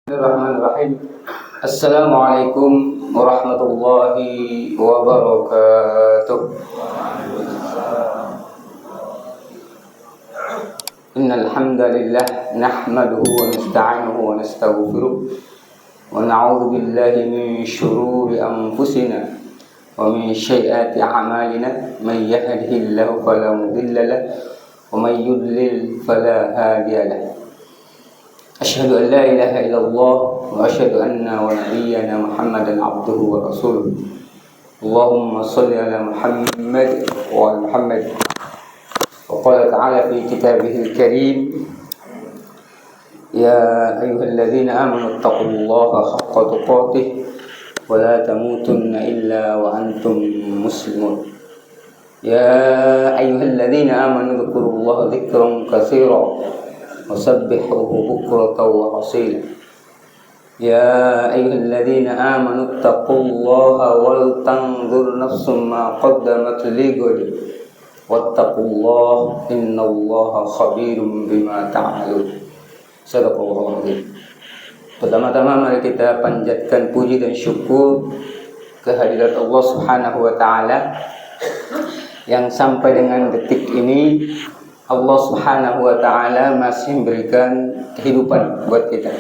Bismillahirrahmanirrahim. Assalamualaikum warahmatullahi wabarakatuh. Innal hamdalillah nahmaduhu wa nasta'inuhu wa nastaghfiruh wa na'udzu billahi min shururi anfusina wa min sayyiati a'malina may yahdihillahu fala mudilla lahu wa may yudlil fala hadiya lahu. Asyhadu an la ilaha illallah wa asyhadu anna wa nabiyyana Muhammadan abduhu wa rasuluh. Allahumma shalli ala Muhammad wa ala Muhammad. Wa qala ta'ala fi kitabihil karim, ya ayyuhalladzina amanu taqullaha haqqa tuqatih wa la tamutunna illa wa antum muslimun. Ya ayyuhalladzina amanu dzkurullaha dzikran katsiran وسبحوه بكرة وأصيلا. يا أيها الذين آمنوا اتقوا الله ولتنظر نفس ما قدمت لغد واتقوا الله إن الله خبير بما تعملون. Sadaqallahul Azim. Pertama-tama mari kita panjatkan puji dan syukur kehadirat Allah Subhanahu wa taala yang sampai dengan detik ini Allah Subhanahu wa taala masih memberikan kehidupan buat kita.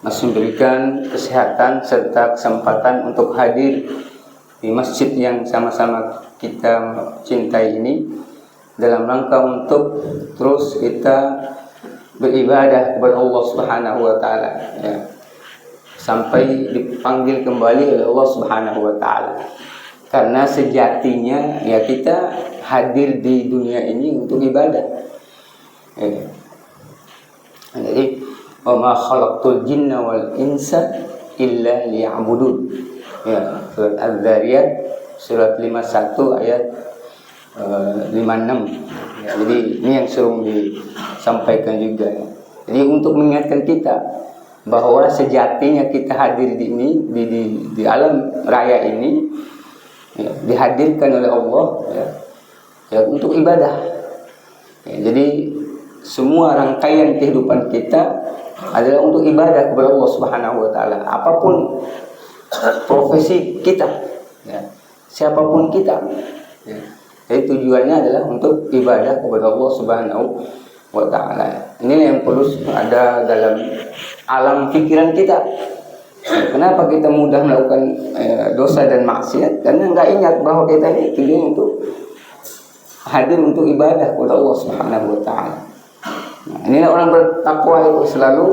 Masih memberikan kesehatan serta kesempatan untuk hadir di masjid yang sama-sama kita cintai ini dalam rangka untuk terus kita beribadah kepada Allah Subhanahu wa taala, ya. Sampai dipanggil kembali oleh Allah Subhanahu wa taala. Karena sejatinya ya kita hadir di dunia ini untuk ibadah. Ya. Jadi, wa ma khalaqtul jinna wal insa illa liya'budun. Ya, surat Az-Zariyat surat 51 ayat 56. Ya, jadi ini yang sering disampaikan juga. Jadi untuk mengingatkan kita bahwa sejatinya kita hadir di alam raya ini, ya, dihadirkan oleh Allah, ya, untuk ibadah. Ya, jadi semua rangkaian kehidupan kita adalah untuk ibadah kepada Allah Subhanahu wa taala. Apapun profesi kita, ya, siapapun kita, ya. Jadi tujuannya adalah untuk ibadah kepada Allah Subhanahu wa taala. Ini yang perlu ada dalam alam pikiran kita. Kenapa kita mudah melakukan dosa dan maksiat? Karena nggak ingat bahwa kita ini tujuan untuk hadir untuk ibadah kepada Allah Subhanahu wa taala. Nah, inilah orang bertakwa itu selalu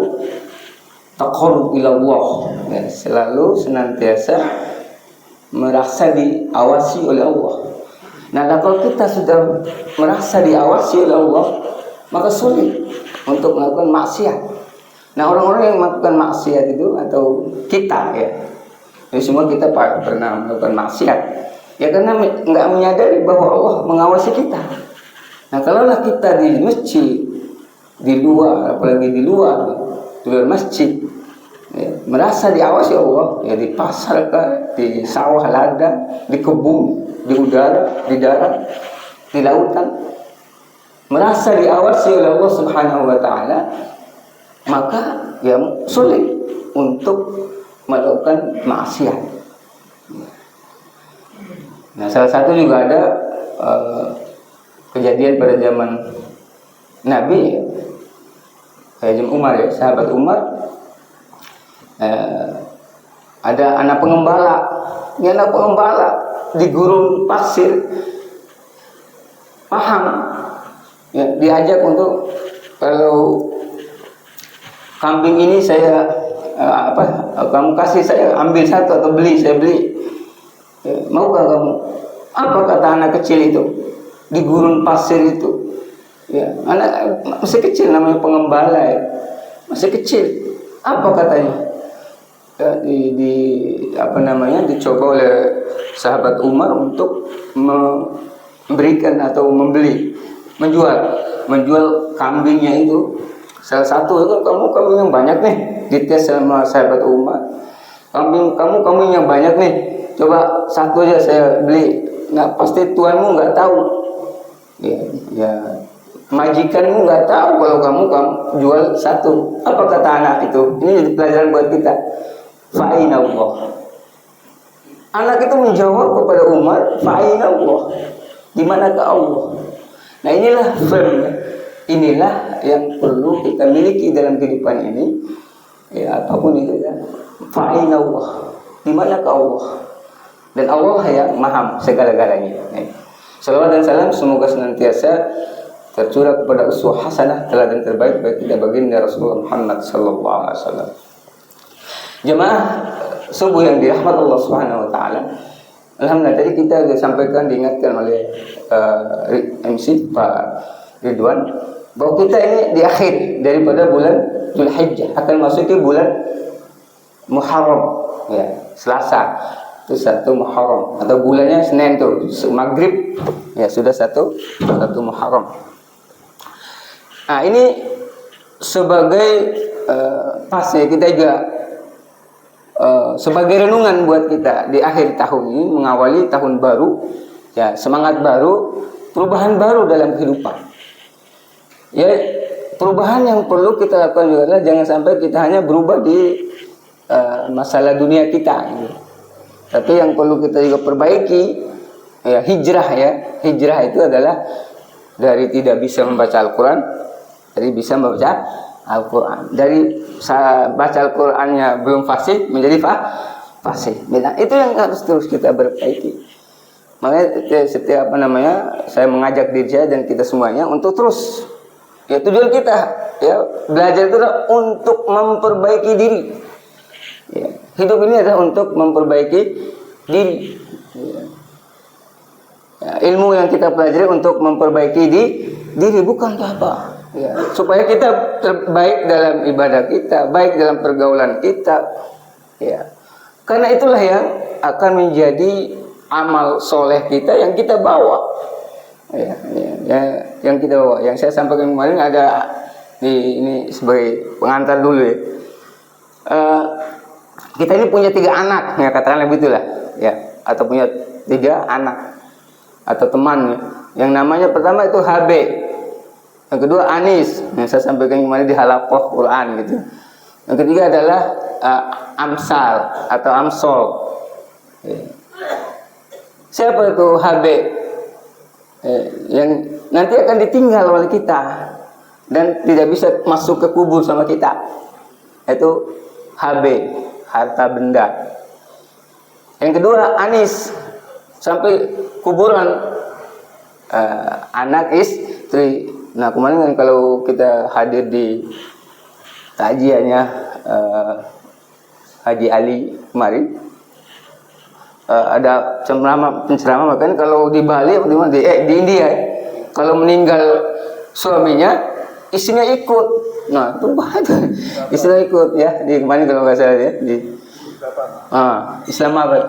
taqarrub ila Allah, ya, selalu senantiasa merasa diawasi oleh Allah. Nah, kalau kita sudah merasa diawasi oleh Allah, maka sulit untuk melakukan maksiat. Nah, orang-orang yang melakukan maksiat itu atau kita, ya, jadi semua kita pernah melakukan maksiat, ya, karena nggak menyadari bahwa Allah mengawasi kita. Nah, kalaulah kita di masjid, di luar, apalagi di luar masjid, ya, merasa diawasi Allah, ya, di pasar, di sawah ladang, di kebun, di udara, di darat, di lautan, merasa diawasi oleh Allah Subhanahu wa taala, maka ya sulit untuk melakukan maksiat. Nah, salah satu juga ada kejadian pada zaman Nabi, kayak zaman Umar, ya, sahabat Umar, ada anak pengembala. Ini anak pengembala di gurun pasir, paham, ya, diajak untuk, kalau kambing ini saya kamu kasih, saya ambil satu atau saya beli, ya, maukah kamu? Apa kata anak kecil itu di gurun pasir itu, ya, anak masih kecil, namanya pengembala, ya, masih kecil. Apa katanya? Ya, dicoba oleh sahabat Umar untuk memberikan atau menjual kambingnya itu. Salah satu itu, kamu yang banyak nih, dites sama sahabat Umar, kambing yang banyak nih, coba satu aja saya beli. Nggak, pasti tuanmu nggak tahu, ya Majikanmu nggak tahu kalau kamu jual satu. Apa kata anak itu? Ini jadi pelajaran buat kita. Fa'ina Allah. Anak itu menjawab kepada Umar, Fa'ina Allah. Di manakah Allah? Nah inilah firm. Inilah yang perlu kita miliki dalam kehidupan ini. Ya apapun itu ya. Fa'ina Allah. Di manakah Allah? Dan Allah yang maha segala-galanya. Salawat dan salam semoga senantiasa tercurah kepada uswah hasanah, teladan terbaik bagi kita baginda Rasulullah Muhammad sallallahu alaihi wasallam. Jemaah subuh yang dirahmat Allah Subhanahu wa taala. Alhamdulillah tadi kita sudah sampaikan, diingatkan oleh MC Pak Ridwan bahwa kita ini di akhir daripada bulan Dzulhijjah akan masuki bulan Muharram ya, Selasa itu 1 Muharram atau bulannya Senin tuh maghrib ya sudah 1 Muharram. Nah ini sebagai pasnya kita juga sebagai renungan buat kita di akhir tahun ini mengawali tahun baru ya, semangat baru, perubahan baru dalam kehidupan ya. Perubahan yang perlu kita lakukan juga adalah jangan sampai kita hanya berubah di masalah dunia kita gitu. Tapi yang perlu kita juga perbaiki ya, hijrah ya. Hijrah itu adalah dari tidak bisa membaca Al-Quran dari bisa membaca Al-Quran, dari baca Al-Qurannya belum fasih menjadi fasih. Nah, itu yang harus terus kita perbaiki. Makanya setiap saya mengajak diri saya dan kita semuanya untuk terus ya, tujuan kita ya belajar itu adalah untuk memperbaiki diri ya. Hidup ini adalah untuk memperbaiki diri ya, ilmu yang kita pelajari untuk memperbaiki diri bukan apa ya, supaya kita terbaik dalam ibadah kita, baik dalam pergaulan kita ya. Karena itulah yang akan menjadi amal soleh kita yang kita bawa ya, yang kita bawa. Yang saya sampaikan kemarin ada ini sebagai pengantar dulu ya. Kita ini punya 3 anak ya, katakanlah begitulah ya, atau punya 3 anak atau teman ya. Yang namanya pertama itu HB, yang kedua Anis yang saya sampaikan kemarin di halaqah Quran gitu. Yang ketiga adalah Amsal atau Amsol ya. Siapa itu HB? Yang nanti akan ditinggal oleh kita dan tidak bisa masuk ke kubur sama kita. Itu HB, harta benda. Yang kedua Anis, sampai kuburan anak istri. Nah kemarin kan kalau kita hadir di takjiahnya Haji Ali kemarin, ada penceramah kan kalau di Bali di India kalau meninggal suaminya istrinya ikut. Nah itu bahaya, istrinya ikut ya. Di kemarin kalau nggak salah ya di Islamabad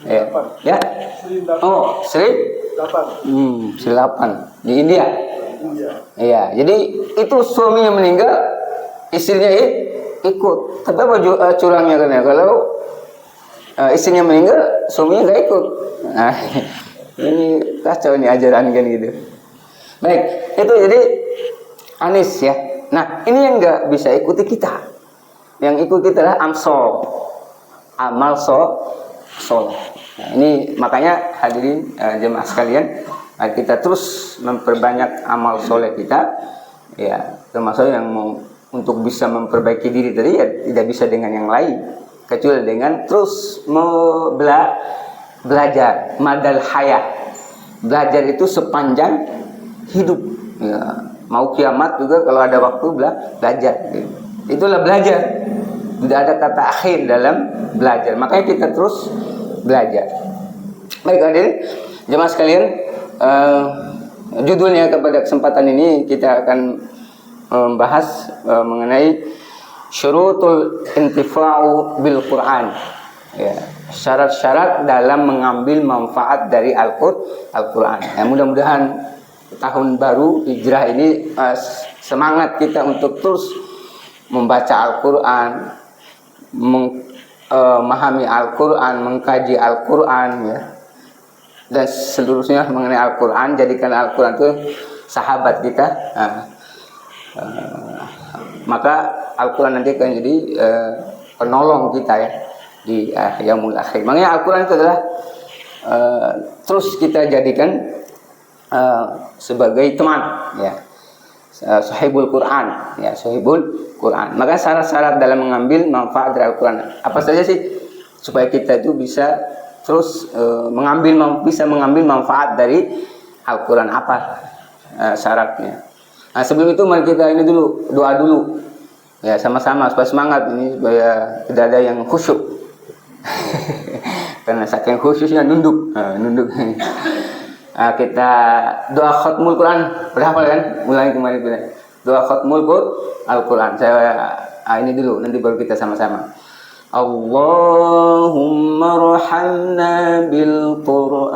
ya. Ya. Oh Sri 8 di India. Iya, jadi itu suaminya meninggal, istrinya ikut. Tapi apa curangnya kan ya? Kalau istrinya meninggal, suaminya nggak ikut. Nah, ini kacau nih ajaran kan gitu. Baik, itu jadi Anis ya. Nah, ini yang nggak bisa ikuti kita. Yang ikut kita adalah amal soleh. Nah, ini makanya hadirin jemaah sekalian, kita terus memperbanyak amal soleh kita, ya termasuk yang untuk bisa memperbaiki diri tadi ya tidak bisa dengan yang lain, kecuali dengan terus belajar madal hayat. Belajar itu sepanjang hidup ya. Mau kiamat juga kalau ada waktu belajar gitu. Itulah belajar, tidak ada kata akhir dalam belajar, makanya kita terus belajar. Baik hadirin jemaah sekalian, judulnya kepada kesempatan ini kita akan membahas mengenai syurutul intifa'u bil Quran ya, syarat-syarat dalam mengambil manfaat dari Al-Quran ya. Mudah-mudahan tahun baru hijrah ini semangat kita untuk terus membaca Al-Quran, memahami Al-Quran, mengkaji Al-Quran ya, dan seluruhnya mengenai Al-Quran. Jadikan Al-Quran itu sahabat kita. Maka Al-Quran nanti akan jadi penolong kita ya di yaumul akhir. Makanya Al-Quran itu adalah terus kita jadikan sebagai teman ya, sahibul Quran ya, sahibul Quran. Maka syarat-syarat dalam mengambil manfaat dari Al-Quran apa saja sih supaya kita itu bisa terus bisa mengambil manfaat dari Al-Quran, apa syaratnya? Nah, sebelum itu mari kita ini dulu, doa dulu ya, sama-sama supaya semangat ini, supaya tidak ada yang khusyuk. Karena saking khusyuknya nunduk. Kita doa khatmul Quran, berhafal kan? Mulai kemarin kita doa khatmul Al-Quran. Saya ini dulu, nanti baru kita sama-sama. Allahumma rahamna bil Quran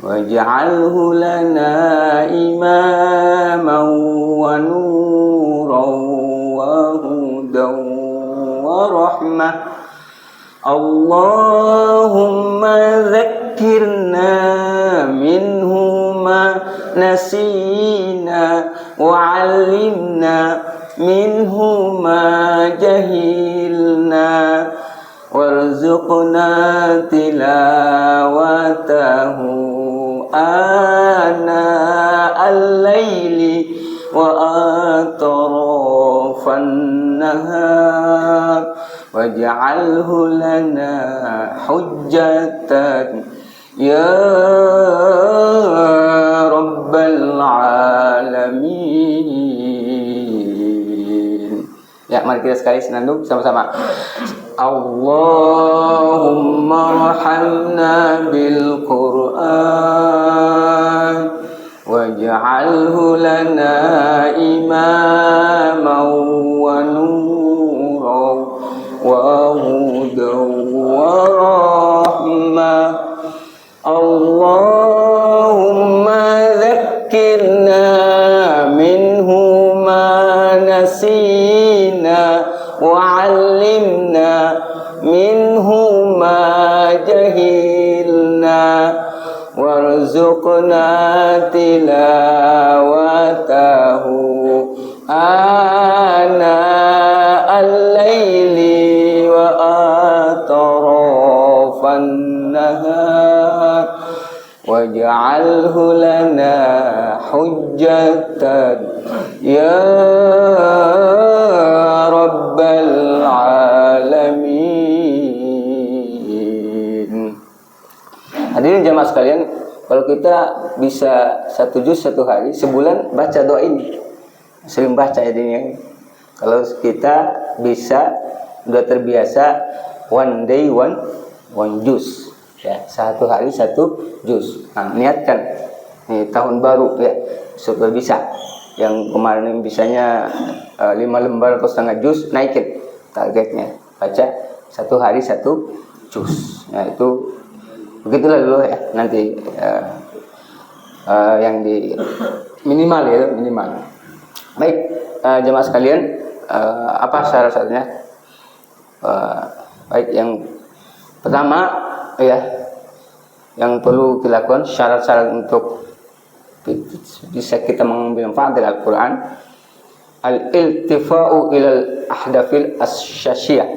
waj'alhu lana imaman wa nuran wa hudan wa rahmah. Allahumma dhakkirna minhu ma nasina wa 'allimna minhu ma jahilna warzuqna tilawatahu ana al-laili wa atrafan nahar waj'alhu lana hujjatan ya rabbal alamin. Ya, mari kita sekali senandung sama-sama. Allahumma rahamna bil Quran waj'alhu lana imaman wa nuran wa hudan wa rahmah. Allahumma dhakkirna minhu ma nasina wa 'allimna minhu ma jahilna warzuqna tilawatahu ana al-laili wa atrafan nahar waj'alhu lana hujjatan ya rabbal alamin. Hadirin jamaah sekalian, kalau kita bisa 1 juz 1 hari, sebulan baca doa ini, sering baca ini. Kalau kita bisa udah terbiasa one day one juz ya, 1 hari 1 juz. Nah, niatkan nih tahun baru ya supaya bisa. Yang kemarin bisanya 5 lembar atau setengah juz, naikin targetnya, baca 1 hari 1 juz. Nah, itu begitulah dulu ya, nanti yang di minimal ya, minimal. Baik, jemaah sekalian, apa syarat-syaratnya? Baik, yang pertama ya, yang perlu dilakukan syarat-syarat untuk bisa kita mengambil manfaat dari Al-Quran, al-iltifa'u ilal ahdafil asyasiyah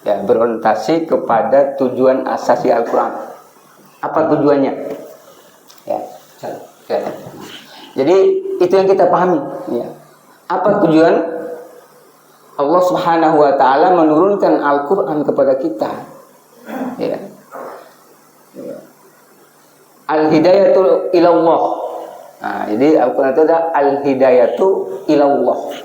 ya, berorientasi kepada tujuan asasi Al-Quran. Apa tujuannya? Ya. Jadi itu yang kita pahami ya. Apa tujuan Allah Subhanahu wa taala menurunkan Al-Qur'an kepada kita? Ya. Al-hidayatu ilallah. Nah, jadi Al-Qur'an itu ada al-hidayatu ilallah.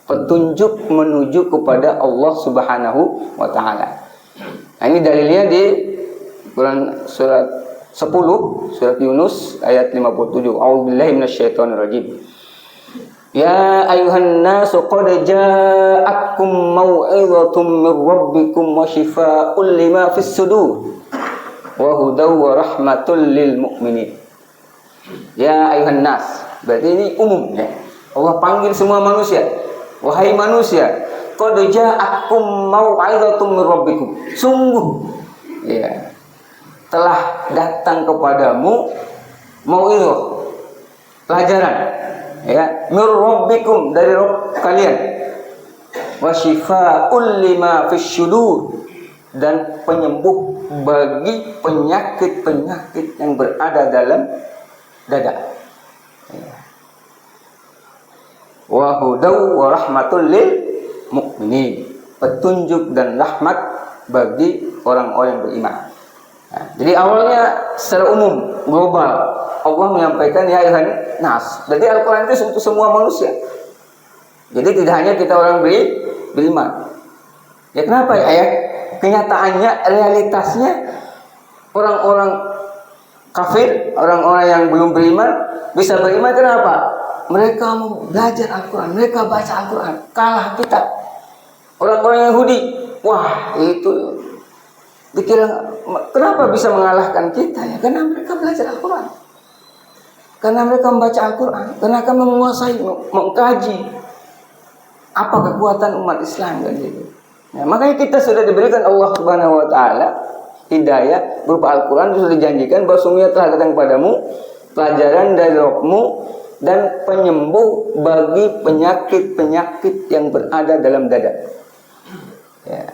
Petunjuk menuju kepada Allah Subhanahu wa taala. Nah, ini dalilnya di Quran surat 10, surat Yunus ayat 57. A'udzubillahi minasyaitonirrajim. Ya ayuhan nasu qad ja'akum mau'izatun mir rabbikum wa shifaa'un lima fis sudur wa hudaw wa rahmatul lil mu'minin. Ya ayuhan nas, berarti ini umum ya. Allah panggil semua manusia. Wahai manusia, qad ja'akum mau'izatun mir rabbikum. Sungguh ya, telah datang kepadamu mau'izah. pelajaran, ya, mir rabbikum, dari Rabb kalian, wa syifaa'ul lima fisyudur, dan penyembuh bagi penyakit-penyakit yang berada dalam dada. Wa hudaw wa rahmatul lil mu'minin, petunjuk dan rahmat bagi orang-orang yang beriman. Nah, jadi awalnya secara umum, global, Allah menyampaikan ya ayuhan nas. Jadi Al-Quran itu untuk semua manusia. Jadi tidak hanya kita orang beriman. Ya kenapa ya? Kenyataannya, realitasnya orang-orang kafir, orang-orang yang belum beriman bisa beriman. Kenapa? Mereka mau belajar Al-Quran, mereka baca Al-Quran, kalah kita. Orang-orang Yahudi, wah itu dikira, kenapa bisa mengalahkan kita ya? Karena mereka belajar Al-Quran, karena mereka membaca Al-Quran, karena mereka menguasai, mengkaji apa kekuatan umat Islam kan gitu. Nah, makanya kita sudah diberikan Allah Subhanahu wa taala hidayah berupa Al-Quran. Sudah dijanjikan bahwa sungguhnya telah datang padamu pelajaran dari Rabbmu dan penyembuh bagi penyakit-penyakit yang berada dalam dada. Ya.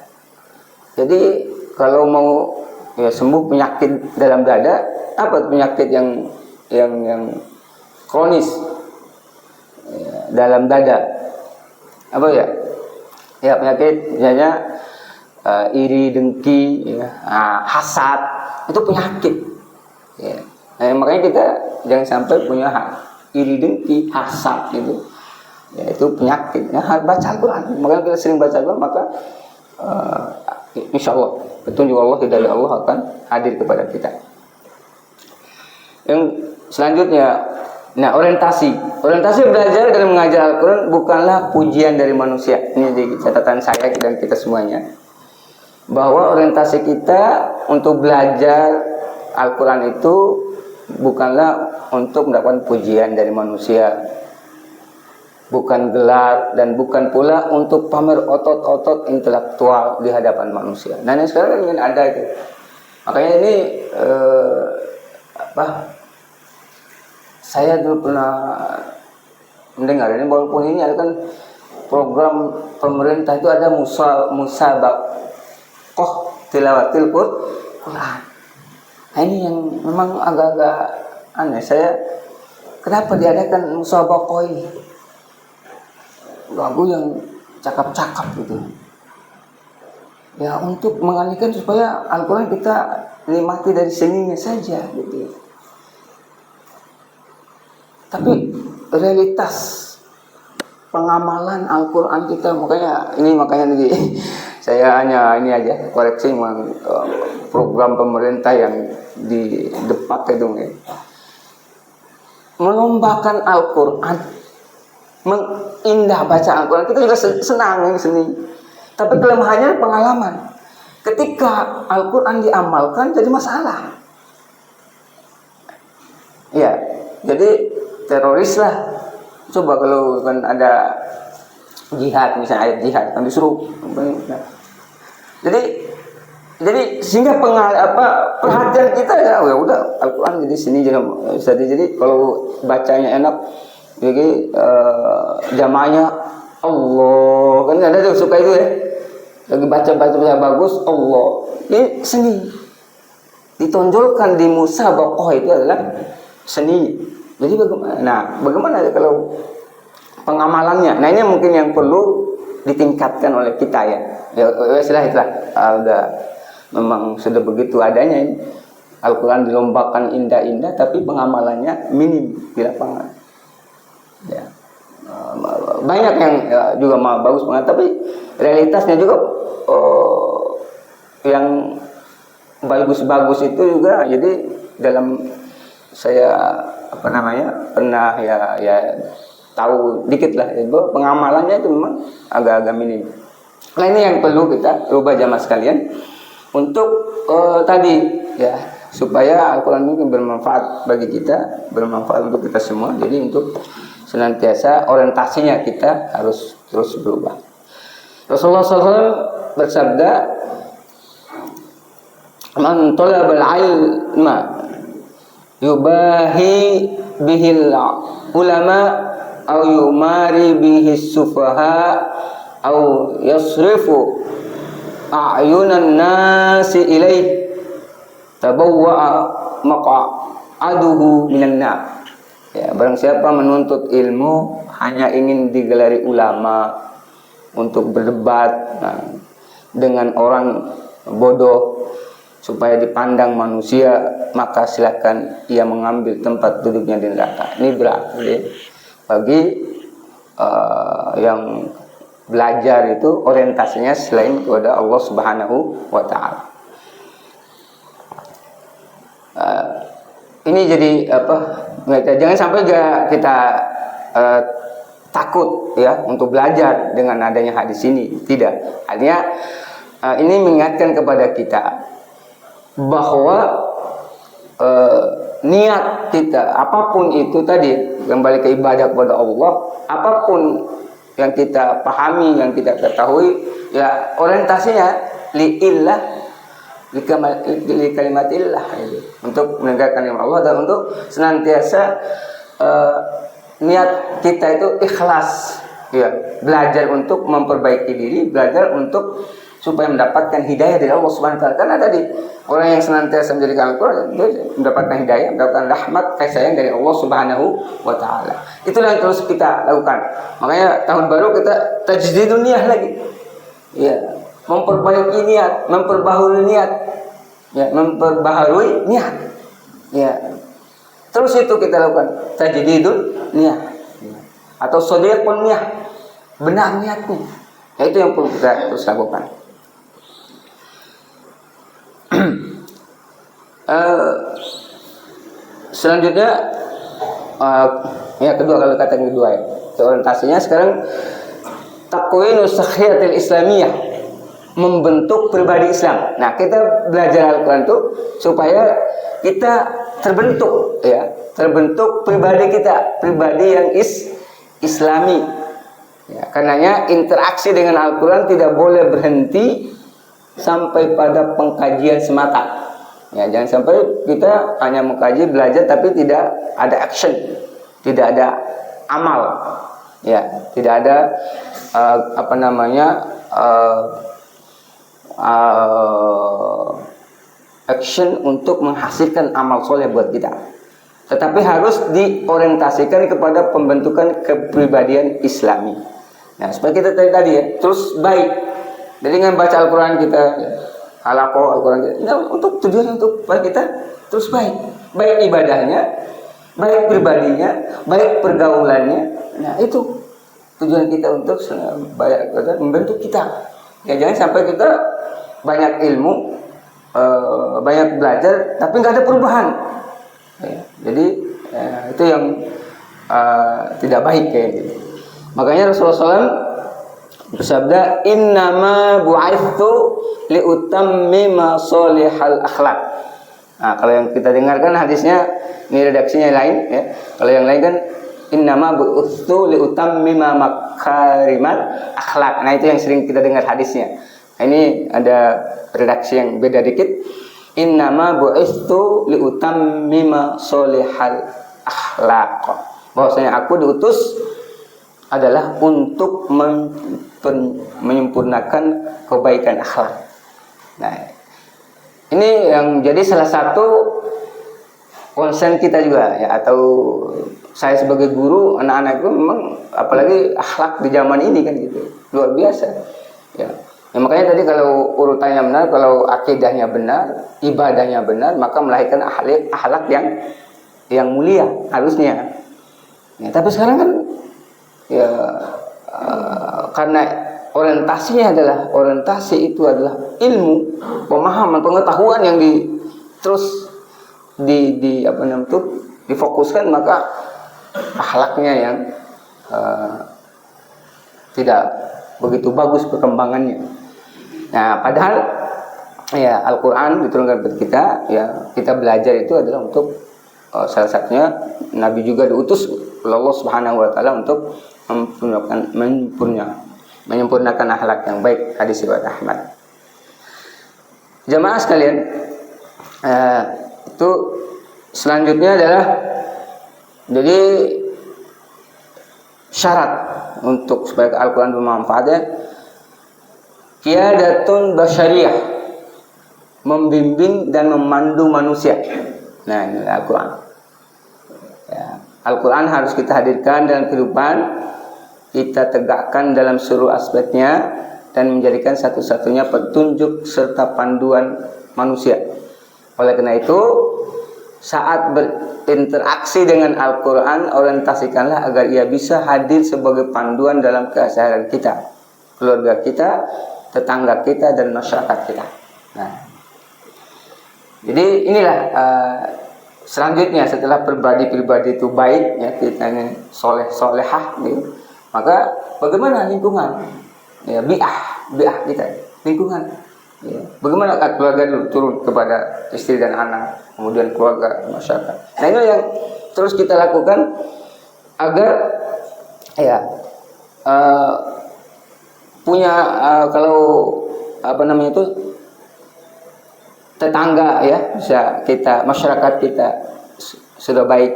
Jadi kalau mau ya sembuh penyakit dalam dada, apa penyakit yang kronis ya, dalam dada? Apa ya? Ya penyakit misalnya iri, dengki, ya, hasad, itu penyakit. Ya. Nah, makanya kita jangan sampai punya iri, dengki, hasad itu. Ya, itu penyakit. Nah, baca Al-Quran. Makanya kita sering baca Al-Quran, maka insya Allah petunjuk Allah, hidayah Allah akan hadir kepada kita. Yang selanjutnya, nah orientasi belajar dan mengajar Al-Quran bukanlah pujian dari manusia. Ini jadi catatan saya dan kita semuanya, bahwa orientasi kita untuk belajar Al-Quran itu bukanlah untuk mendapatkan pujian dari manusia, bukan gelar, dan bukan pula untuk pamer otot-otot intelektual di hadapan manusia. Nah ini sekarang ingin ada itu. Makanya ini saya dulu pernah mendengar ini, walaupun ini ada kan program pemerintah itu ada musabaqah tilawatil Quran. Nah ini yang memang agak-agak aneh. Saya kenapa diadakan musabaqah ini? Lagu yang cakap-cakap gitu. Ya untuk mengalihkan supaya Al-Quran kita nikmati dari seninya saja gitu. Tapi realitas pengamalan Al-Quran kita, makanya nih saya hanya ini aja koreksi program pemerintah yang di depak itu ya. Melombakan Al-Quran, mengindah baca Al-Quran, kita juga senang ini seni. Tapi kelemahannya pengalaman. Ketika Al-Quran diamalkan jadi masalah. Ya, jadi teroris lah. Coba kalau kan ada jihad, misalnya ayat jihad, kan disuruh. Jadi sehingga perhatian kita ya udah Al-Quran jadi sini jadi kalau bacanya enak, jadi jamaahnya Allah kan ada tuh suka itu ya, lagi baca bagus Allah, ini seni ditonjolkan di musabaqah itu adalah seni. Jadi bagaimana kalau pengamalannya? Nah ini mungkin yang perlu ditingkatkan oleh kita ya. Ya itulah udah memang sudah begitu adanya ini. Al-Quran dilombakan indah-indah tapi pengamalannya minim di lapangan. Ya. Banyak yang juga bagus banget, tapi realitasnya juga yang bagus-bagus itu juga. Jadi dalam saya pernah ya tahu dikit lah ya, bahwa pengamalannya itu memang agak-agak minim. Nah ini yang perlu kita rubah jamaah sekalian untuk tadi ya, supaya Al-Quran itu bermanfaat bagi kita, bermanfaat untuk kita semua. Jadi untuk senantiasa orientasinya kita harus terus berubah. Rasulullah SAW bersabda, "Man talabal ilma yubahi bihil ulama au yumari bihi sufaha au yasrifu a'yunan nasi ilaih tabawwa'a maq'aduhu minan nar. Ya, barang siapa menuntut ilmu hanya ingin digelari ulama untuk berdebat dengan orang bodoh supaya dipandang manusia, maka silakan ia mengambil tempat duduknya di neraka. Ini berarti bagi yang belajar itu orientasinya selain kepada Allah Subhanahu wa Ta'ala. Ini jadi jangan sampai kita takut ya untuk belajar dengan adanya hadis ini. Tidak. Artinya ini mengingatkan kepada kita bahwa niat kita apapun itu tadi kembali ke ibadah kepada Allah, apapun yang kita pahami, yang kita ketahui, ya orientasinya liillah, li kalimatillah, untuk menegakkan firman Allah dan untuk senantiasa niat kita itu ikhlas, ya, belajar untuk memperbaiki diri, belajar untuk supaya mendapatkan hidayah dari Allah Subhanahu wa Ta'ala. Karena tadi orang yang senantiasa menjadikan Al-Quran mendapatkan hidayah, mendapatkan rahmat, kasih sayang dari Allah Subhanahu wa Ta'ala. Itulah yang terus kita lakukan. Makanya tahun baru kita tajdidun niyah lagi. Ya, memperbaiki niat, memperbaharui niat. Ya, memperbaharui niat. Ya. Terus itu kita lakukan tajdidun niyah. Atau shadiqun niyah. Benar niatnya. Ya, itu yang perlu kita terus lakukan. Selanjutnya kedua, kalau kata yang kedua ya, orientasinya sekarang takwinus sakhiyatil islamiyah, membentuk pribadi Islam. Nah, kita belajar Al-Quran itu supaya kita terbentuk pribadi kita, pribadi yang islami. Ya, karenanya interaksi dengan Al-Quran tidak boleh berhenti sampai pada pengkajian semata. Ya, jangan sampai kita hanya mengkaji, belajar, tapi tidak ada action, tidak ada amal. Ya, tidak ada action untuk menghasilkan amal soleh buat kita. Tetapi harus diorientasikan kepada pembentukan kepribadian Islami. Nah, supaya kita tadi ya, terus baik. Jadi dengan baca Al-Quran kita, halaqah Al-Quran kita, nah, untuk tujuan untuk kita terus baik. Baik ibadahnya, baik pribadinya, baik pergaulannya. Nah, itu tujuan kita untuk membentuk kita. Ya, jangan sampai kita banyak ilmu, banyak belajar, tapi nggak ada perubahan. Ya, jadi itu yang tidak baik kayak gitu. Makanya Rasulullah SAW bersabda, innama bu'aitsu liutammima sholihal akhlak. Nah, kalau yang kita dengarkan hadisnya, ini redaksinya lain ya. Kalau yang lain kan innama bu'aitsu liutammima makarimat akhlak. Nah, itu yang sering kita dengar hadisnya. Nah, ini ada redaksi yang beda dikit. Innama bu'aitsu liutammima sholihal akhlaq. Bahwasanya aku diutus adalah untuk menyempurnakan kebaikan akhlak. Nah, ini yang jadi salah satu konsen kita juga ya, atau saya sebagai guru anak-anak itu memang apalagi akhlak di zaman ini kan gitu, luar biasa. Ya. Ya, makanya tadi kalau urutannya benar, kalau akidahnya benar, ibadahnya benar, maka melahirkan akhlak yang mulia harusnya. Ya, tapi sekarang kan ya karena orientasinya adalah ilmu, pemahaman, pengetahuan yang difokuskan, maka akhlaknya yang tidak begitu bagus perkembangannya. Nah, padahal ya Al-Quran diturunkan kepada kita, ya kita belajar itu adalah untuk salah satunya Nabi juga diutus oleh Allah Subhanahu wa Ta'ala untuk menyempurnakan akhlak yang baik. Hadis riwayat Ahmad. Jamaah sekalian, itu selanjutnya adalah jadi syarat untuk supaya Al-Quran bermanfaat ya. Qiyadatun basyariyah, membimbing dan memandu manusia. Nah, ini Al-Quran. Ya, Al-Quran harus kita hadirkan dalam kehidupan, kita tegakkan dalam seluruh aspeknya dan menjadikan satu-satunya petunjuk serta panduan manusia. Oleh karena itu, saat berinteraksi dengan Al-Quran, orientasikanlah agar ia bisa hadir sebagai panduan dalam keseharian kita, keluarga kita, tetangga kita, dan masyarakat kita. Nah, jadi inilah selanjutnya setelah pribadi itu baik, ya, kita ini solehah, gitu, maka bagaimana lingkungan, ya, bi'ah kita, lingkungan, ya, bagaimana keluarga dulu turun kepada istri dan anak, kemudian keluarga, masyarakat. Nah, ini yang terus kita lakukan agar ya punya kalau itu tetangga ya, bisa kita, masyarakat kita sudah baik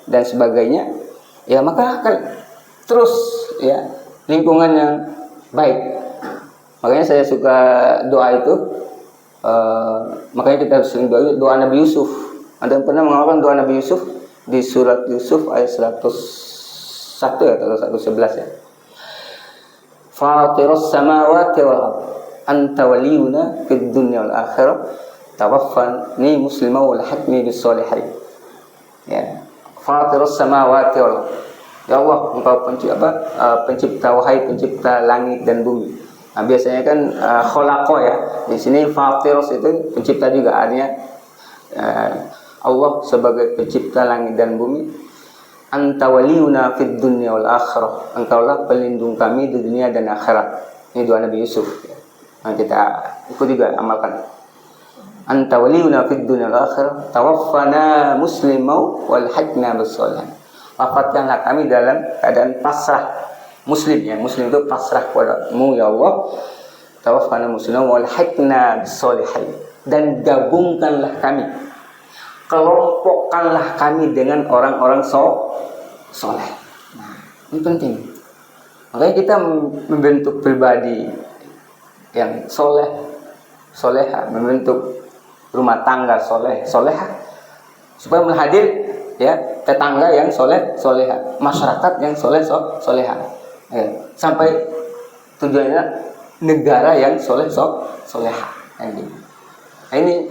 dan sebagainya, ya maka akan terus ya lingkungan yang baik. Makanya saya suka doa itu, makanya kita sering doa Nabi Yusuf. Ada yang pernah mengamalkan doa Nabi Yusuf di surat Yusuf ayat 101 ya atau 111 ya. Fatirus samawati wal ardh anta waliyuna fid dunya wal akhirah tawaffani musliman wal haqni bis solihin. Ya, Fatirus samawati wal ardh. Ya Allah, Engkau pencipta, wahai pencipta langit dan bumi. Nah, biasanya kan khalaqa ya. Di sini Fatirus itu pencipta juga, artinya Allah sebagai pencipta langit dan bumi. Anta waliyuna fid dunya wal akhirah. Engkaulah pelindung kami di dunia dan akhirat. Ini doa Nabi Yusuf. Nah, kita ikut juga amalkan. Anta waliyuna fid dunya wal akhirah, tawaffana muslimau wal hajna bis sholihin. Wafatkanlah kami dalam keadaan pasrah muslim, ya. Muslim itu pasrah kepada-Mu ya Allah. Tawaffana muslimau wal hajna bis sholihin. Dan gabungkanlah kami, kelompokkanlah kami dengan orang-orang soleh. Nah, ini penting. Makanya kita membentuk pribadi yang soleha, membentuk rumah tangga soleha, supaya menghadir ya tetangga yang soleha, masyarakat yang soleha, ya, sampai tujuannya negara yang soleha. Nah, ini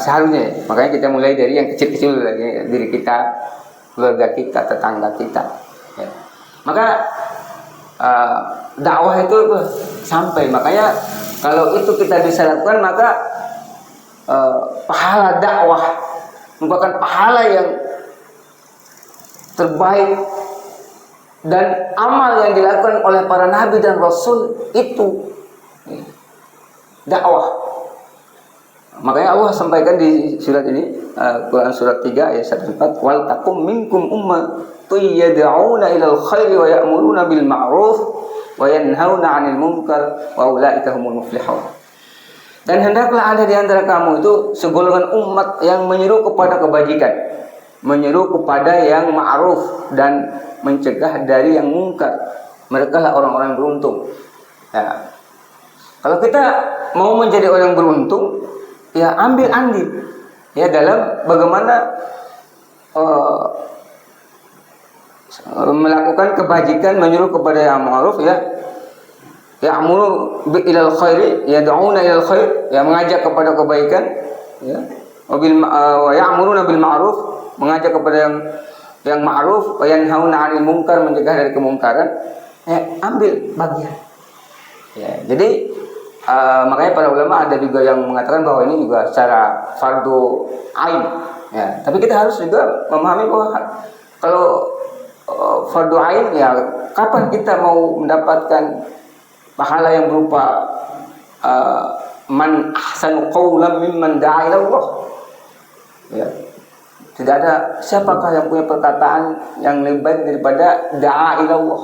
seharusnya, makanya kita mulai dari yang kecil-kecil dulu, dari diri kita, keluarga kita, tetangga kita, ya. Maka dakwah itu sampai, makanya kalau itu kita bisa lakukan, maka pahala dakwah merupakan pahala yang terbaik, dan amal yang dilakukan oleh para nabi dan rasul itu dakwah. Makanya Allah sampaikan di surat ini, Quran surat 3 ayat 104, wal takum minkum ummatun yad'una ilal khairi wa ya'muruna bil ma'ruf wa yanhauna 'anil munkar wa ulaika humul muflihun. Dan hendaklah ada di antara kamu itu segolongan umat yang menyeru kepada kebajikan, menyeru kepada yang ma'ruf dan mencegah dari yang mungkar. Mereka lah orang-orang beruntung. Ya. Kalau kita mau menjadi orang beruntung, ya ambil andil ya dalam bagaimana melakukan kebajikan, menyuruh kepada yang ma'ruf, ya, ya'muru ilal khairi, yad'una ilal khair, ya, mengajak kepada kebaikan, ya, wa ya'muruna bil ma'ruf, mengajak kepada yang ma'ruf, wa yanhauna 'anil munkar, mencegah dari kemungkaran, ya, ambil bagian. Ya, jadi makanya para ulama ada juga yang mengatakan bahwa ini juga secara fardu ain, ya. Tapi kita harus juga memahami bahwa kalau fardu ain, ya, kapan kita mau mendapatkan pahala yang berupa man ahsanu qawlan mimman da'a ila Allah. Ya. Tidak ada siapakah yang punya perkataan yang lebih baik daripada da'a ila Allah.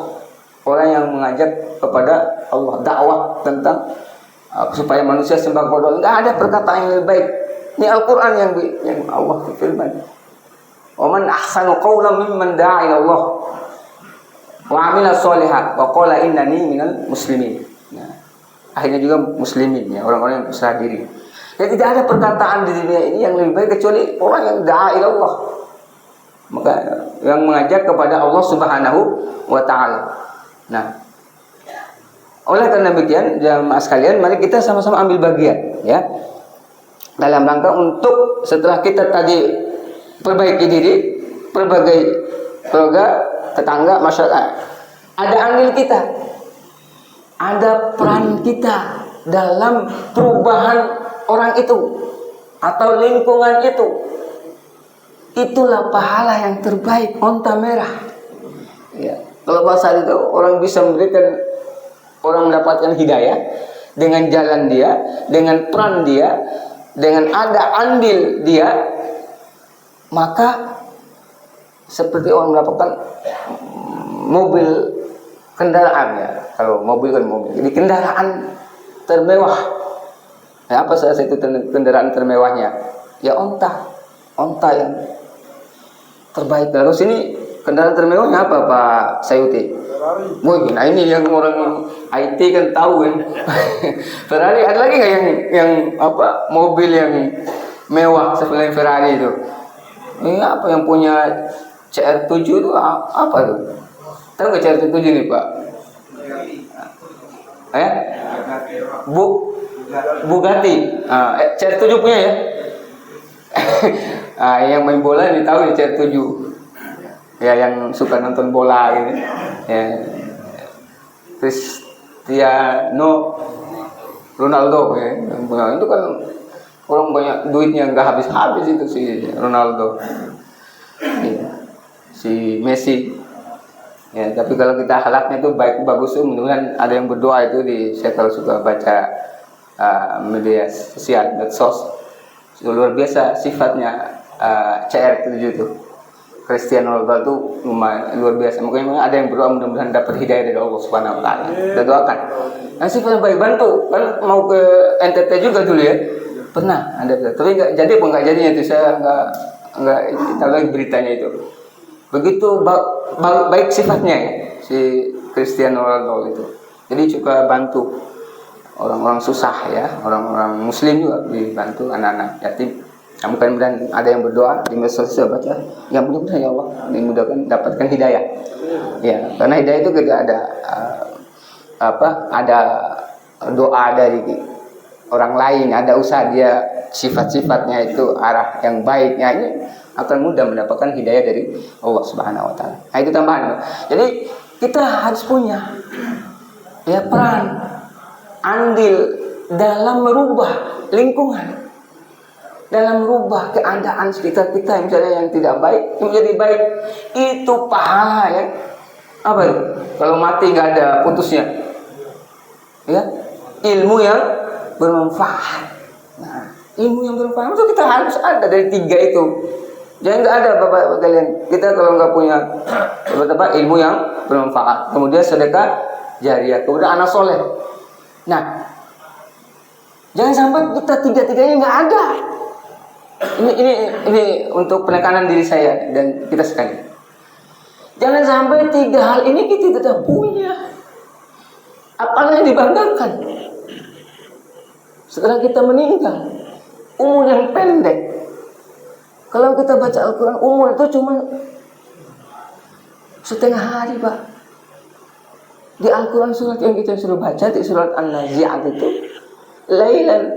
Orang yang mengajak kepada Allah, dakwah tentang supaya manusia sembah kepada Allah. Enggak ada perkataan yang lebih baik. Ini Al-Qur'an yang Allah firman. Wa man ahsanu qawlan mimman da'a ila Allah. wa amila sholihat wa qala innani minal muslimin. Nah, akhirnya juga muslimin ya, orang-orang yang berserah diri. Ya, tidak ada perkataan di dunia ini yang lebih baik kecuali orang yang da'a ila Allah. Maka yang mengajak kepada Allah Subhanahu wa taala. Nah, oleh karena demikian jamaah sekalian, mari kita sama-sama ambil bagian ya. Dalam rangka untuk setelah kita tadi perbaiki diri, berbagai keluarga, tetangga, masyarakat, ada andil kita, ada peran kita dalam perubahan orang itu atau lingkungan itu. Itulah pahala yang terbaik, onta merah ya. Kalau bahasa itu orang bisa memberikan, orang mendapatkan hidayah dengan jalan dia, dengan peran dia, dengan ada andil dia, maka seperti orang mendapatkan mobil kendaraan ya. Kalau mobil kan mobil, jadi kendaraan termewah. Ya, apa saja itu kendaraan termewahnya? Ya onta yang terbaik. Lalu sini kendaraan termewahnya apa Pak Sayuti? Mungkin, nah ini yang orang IT kan tahu kan. Ferrari, ada lagi nggak yang apa mobil yang mewah selain Ferrari itu? Ini apa yang punya CR7 itu apa tuh? Tahu nggak CR7 nih Pak? Bugatti. CR7 punya ya? Yang main bola ini tahu ya CR7. Ya, yang suka nonton bola gitu. Ya. Cristiano Ronaldo ya. Itu kan orang banyak duitnya, nggak habis-habis itu si Ronaldo. Ya. Si Messi. Ya, tapi kalau kita akhlaknya itu baik bagus tuh, mudah-mudahan ada yang berdoa itu saya kalau suka baca media sosial, medsos. Luar biasa sifatnya CR7 itu. Cristiano Ronaldo itu luar biasa. Makanya ada yang berdoa mudah-mudahan dapat hidayah dari Allah Subhanahu wa taala. Kita doakan. Nah, sifatnya baik, bantu. Kan mau ke NTT juga dulu ya. Pernah ada, tapi enggak jadi, enggak jadinya itu, saya enggak tahu lagi beritanya itu. Begitu baik sifatnya ya, si Cristiano Ronaldo itu. Jadi suka bantu orang-orang susah ya, orang-orang muslim juga dibantu, anak-anak yatim. Nah, mudah-mudahan ada yang berdoa di medsos saya baca, yang mudah-mudahan ya Allah dimudahkan dapatkan hidayah. Ya, karena hidayah itu tidak ada ada doa dari orang lain, ada usaha dia sifat-sifatnya itu arah yang baiknya, ini akan mudah mendapatkan hidayah dari Allah Subhanahu wa taala. Nah, itu tambahan. Jadi kita harus punya ya peran andil dalam merubah lingkungan, dalam merubah keadaan sekitar kita, misalnya yang tidak baik menjadi baik. Itu pahala ya. Apa itu? Kalau mati nggak ada putusnya ya, ilmu yang bermanfaat. Nah, ilmu yang bermanfaat itu kita harus ada dari tiga itu. Jangan nggak ada bapak kalian. Kita kalau nggak punya ilmu yang bermanfaat, kemudian sedekah jariah, kemudian anak soleh. Nah, jangan sampai kita tiga-tiganya nggak ada. Ini untuk penekanan diri saya dan kita sekalian. Jangan sampai tiga hal ini kita tidak punya. Apa yang dibanggakan? Setelah kita meninggal, umur yang pendek. Kalau kita baca Al-Quran, umur itu cuma setengah hari, Pak. Di Al-Quran surat yang kita suruh baca, di surat An-Nazi'at itu, lailan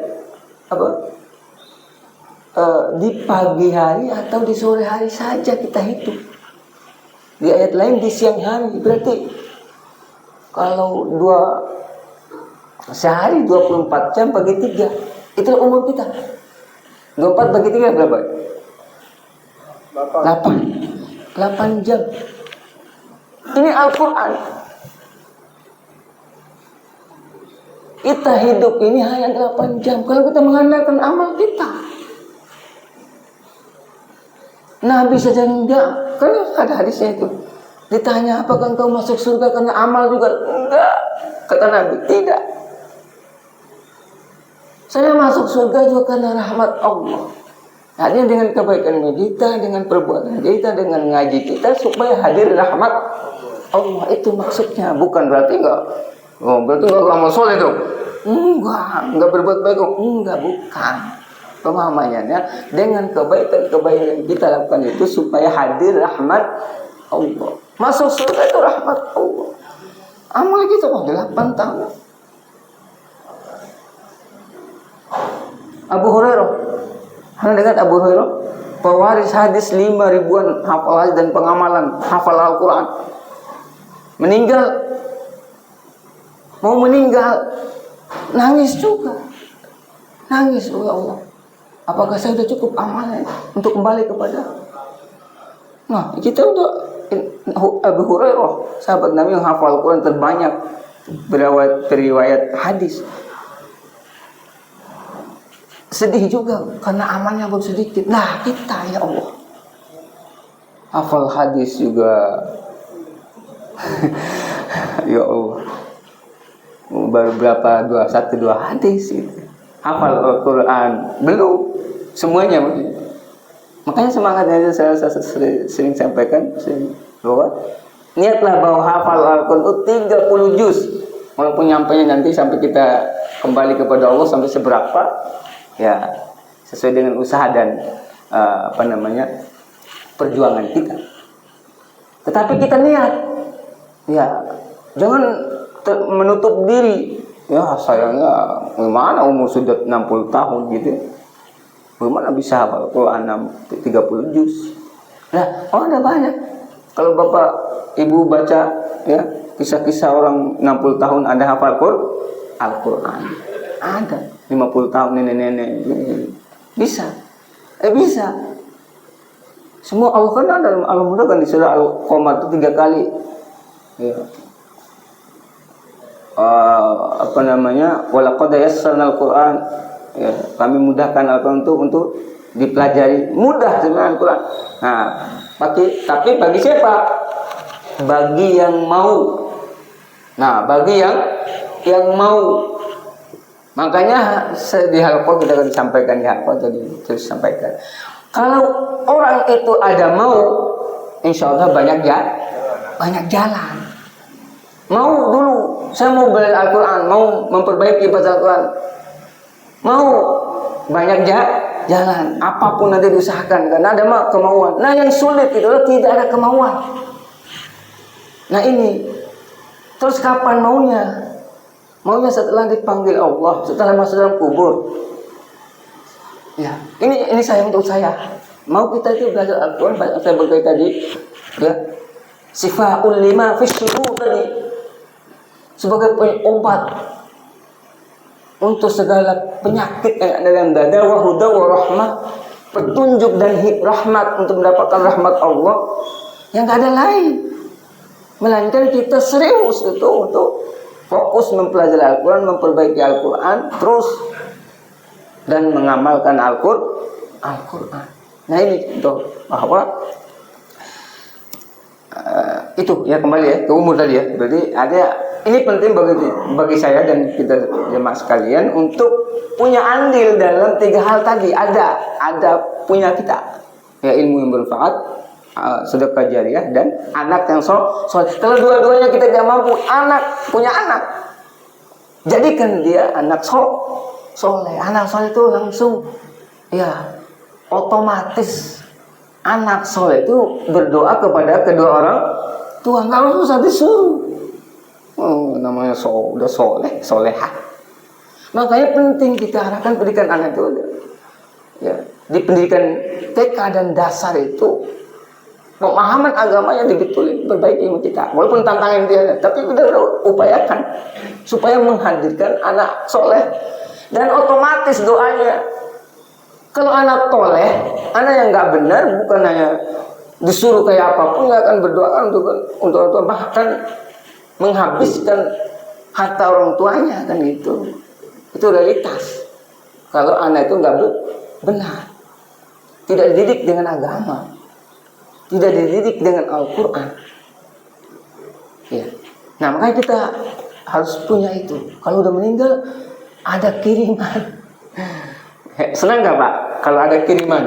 di pagi hari atau di sore hari saja kita hitung. Di ayat lain di siang hari. Berarti kalau sehari 24 jam bagi 3, itulah umur kita. 24 bagi 3 berapa? 8 jam. Ini Al-Quran. Kita hidup ini hanya 8 jam. Kalau kita mengandalkan amal kita, Nabi saja enggak. Kan ada hadisnya itu. Ditanya, apakah engkau masuk surga karena amal juga? Enggak. Kata Nabi, tidak. Saya masuk surga juga karena rahmat Allah. Artinya dengan kebaikan kita, dengan perbuatan kita, dengan ngaji kita, supaya hadir rahmat Allah itu maksudnya, bukan berarti berarti enggak amal soleh dong. Enggak berbuat baik dong. Enggak, bukan. Pemahamannya dengan kebaikan-kebaikan yang kita lakukan itu supaya hadir rahmat Allah. Masuk surga itu rahmat Allah. Amal kita 8 tahun. Abu Hurairah, Anda dengar Abu Hurairah, pewaris hadis 5 ribuan hafal hadis dan pengamalan hafal Al-Quran, mau meninggal, nangis juga, nangis, oh ya Allah, apakah saya sudah cukup amalnya untuk kembali kepada? Nah, kita udah Abu Hurairah, sahabat Nabi yang hafal Al-Quran terbanyak beriwayat hadis, sedih juga karena amalnya baru sedikit. Nah, kita ya Allah hafal hadis juga ya Allah baru berapa, 2 hadis gitu. Hafal Al-Quran belum semuanya. Makanya semangatnya saya sering sampaikan bahwa niatlah bahwa hafal Al-Quran itu 30 juz, walaupun nyampainya nanti sampai kita kembali kepada Allah sampai seberapa ya, sesuai dengan usaha dan perjuangan kita. Tetapi kita niat, ya jangan menutup diri. Ya sayangnya gimana umur sudah 60 tahun gitu, bagaimana bisa hafal Quran 30 juz. Nah, ada banyak. Kalau bapak ibu baca ya kisah-kisah orang 60 tahun ada hafal Al-Quran, ada 50 tahun nenek-nenek bisa. Semua Allah kan ada dalam Al-Mudah kan di surah Al-Qamar itu 3 kali. Ya. Walaqad yassarnal Qur'an. Ya, kami mudahkan Al-Quran untuk dipelajari. Mudah sebenarnya Al-Quran. Nah, tapi bagi siapa? Bagi yang mau. Nah, bagi yang mau. Makanya di halaqah kita akan disampaikan di halaqah tadi terus sampaikan. Kalau orang itu ada mau, insya Allah banyak jalan. Mau dulu, saya mau belajar Al-Quran, mau memperbaiki baca Al-Quran, mau banyak jalan. Apapun nanti diusahakan karena ada kemauan. Nah, yang sulit itu tidak ada kemauan. Nah ini, terus kapan maunya? Maunya setelah dipanggil Allah, setelah masuk dalam kubur. Ya, ini saya untuk saya. Mau kita itu belajar Al-Quran, saya berkata tadi, ya, sifaul lima fisyuhu tadi, sebagai obat untuk segala penyakit yang ada dalam dada, wa huda wa rahmah, petunjuk dan rahmat untuk mendapatkan rahmat Allah yang gak ada lain, melainkan kita serius itu untuk fokus mempelajari Al-Quran, memperbaiki Al-Quran, terus dan mengamalkan Al-Quran. Nah ini contoh bahwa itu ya kembali ya ke umur tadi ya. Berarti ini penting bagi saya dan kita jemaah sekalian untuk punya andil dalam 3 hal tadi. Ada punya kita ya, ilmu yang bermanfaat, sedekah jariah dan anak yang soleh. Kalau dua-duanya kita tidak mampu, punya anak, jadikan dia anak soleh. Anak soleh itu langsung ya otomatis anak soleh itu berdoa kepada kedua orang tua, nggak usah disuruh. Namanya udah solehah. Makanya penting kita arahkan pendidikan anak itu ya, di pendidikan TK dan dasar itu pemahaman agamanya dibetulin, perbaiki ilmu kita. Walaupun tantangan dia, tapi kita udah upayakan supaya menghadirkan anak soleh. Dan otomatis doanya, kalau anak toleh, anak yang nggak benar, bukan hanya disuruh kayak apapun, nggak akan berdoa untuk bahkan menghabiskan harta orang tuanya kan gitu. Itu realitas. Kalau anak itu nggak benar, tidak dididik dengan agama, tidak dididik dengan Al-Quran. Ya. Nah, makanya kita harus punya itu. Kalau udah meninggal, ada kiriman. Senang nggak Pak kalau ada kiriman?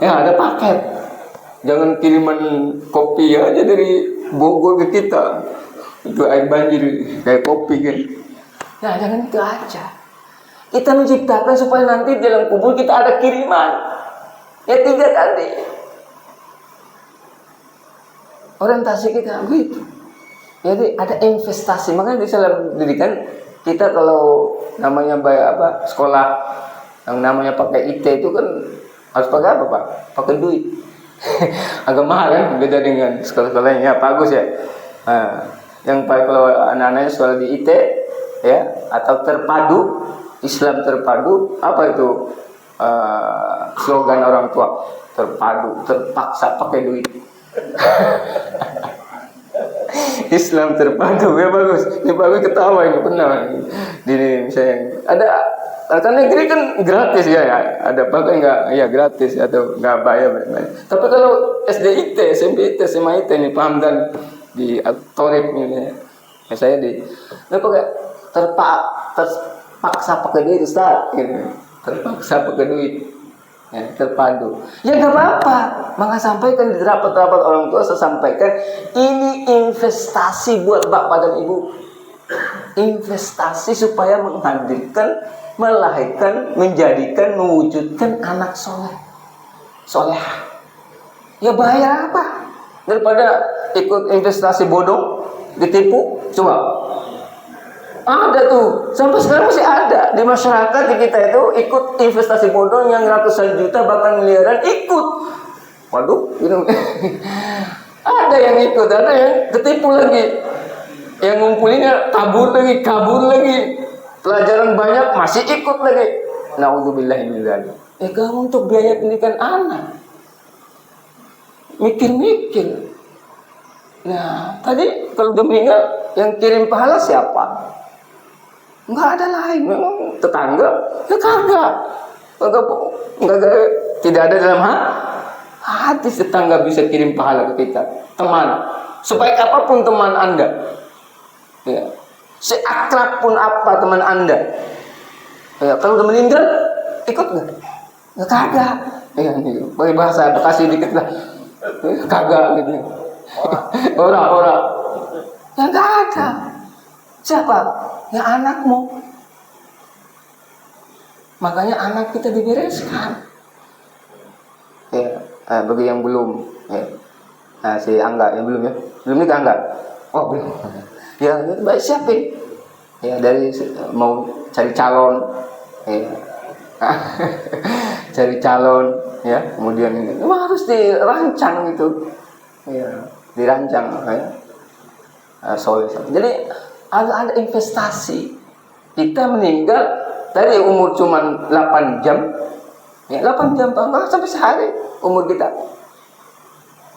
Ya, ada paket. Jangan kiriman kopi aja dari Bogor ke kita itu air banjir kayak kopi kan. Nah, jangan itu aja. Kita menciptakan supaya nanti di dalam kubur kita ada kiriman. Ya 3 tadi. Orientasi kita begitu. Jadi ada investasi. Makanya di dalam pendidikan kita kalau namanya bayar sekolah yang namanya pakai IT itu kan harus pakai apa Pak? Pakai duit. Agak mahal kan, beda dengan sekolah-sekolah ya bagus ya. Nah, yang kalau anak-anaknya sekolah di IT ya atau terpadu Islam terpadu, apa itu slogan orang tua? Terpadu, terpaksa pakai duit. Islam terpadu ya bagus. Ini bagus ketawa ini pernah. Di misalnya ada karena negeri kan gratis ya, ada pakai enggak ya gratis atau enggak bayar. Tapi kalau SDIT, SMPIT, SMIT ini paham dan di Torib ini ya, saya di pakai terpaksa pakai duit Ustaz gitu. Terpaksa pakai duit. Ya, terpadu. Ya nggak apa-apa. Maka sampaikan di rapat-rapat orang tua, saya sampaikan ini investasi buat bapak dan ibu. Investasi supaya menghadirkan, melahirkan, menjadikan, mewujudkan anak solehah. Ya bayar apa? Daripada ikut investasi bodong, ditipu, coba. Ada tuh, sampai sekarang masih ada di masyarakat di kita itu ikut investasi bodong yang ratusan juta bahkan miliaran ikut. Waduh, gitu. Ada yang ikut, ada yang ketipu lagi. Yang ngumpulinnya kabur lagi. Pelajaran banyak masih ikut lagi. Nauzubillahi min dzalik. Kamu untuk biaya pendidikan anak. Mikir-mikir. Nah, tadi kalau udah meninggal yang kirim pahala siapa? Enggak ada lain, memang tetangga, ya kagak, tidak ada dalam hati tetangga bisa kirim pahala ke kita, teman, sebaik apapun teman Anda, ya, seakrab pun apa teman Anda, ya, kalau udah meninggal, ikut nggak? Nggak kagak, ya, ini pakai bahasa Bekasi dikit lah, kagak gitu, orang, ya nggak ada, siapa? Ya anakmu. Makanya anak kita dibereskan. Ya, bagi yang belum, ya. Nah, si Angga yang belum ya, belum nikah Angga. Oh belum. Ya, baik siapin. Ya dari mau cari calon, ya. Cari calon, ya. Kemudian ini harus dirancang gitu, ya. Dirancang, ya. Soleh. Jadi ada investasi. Kita meninggal dari umur cuma 8 jam. Ya, 8 jam sampai sehari umur kita.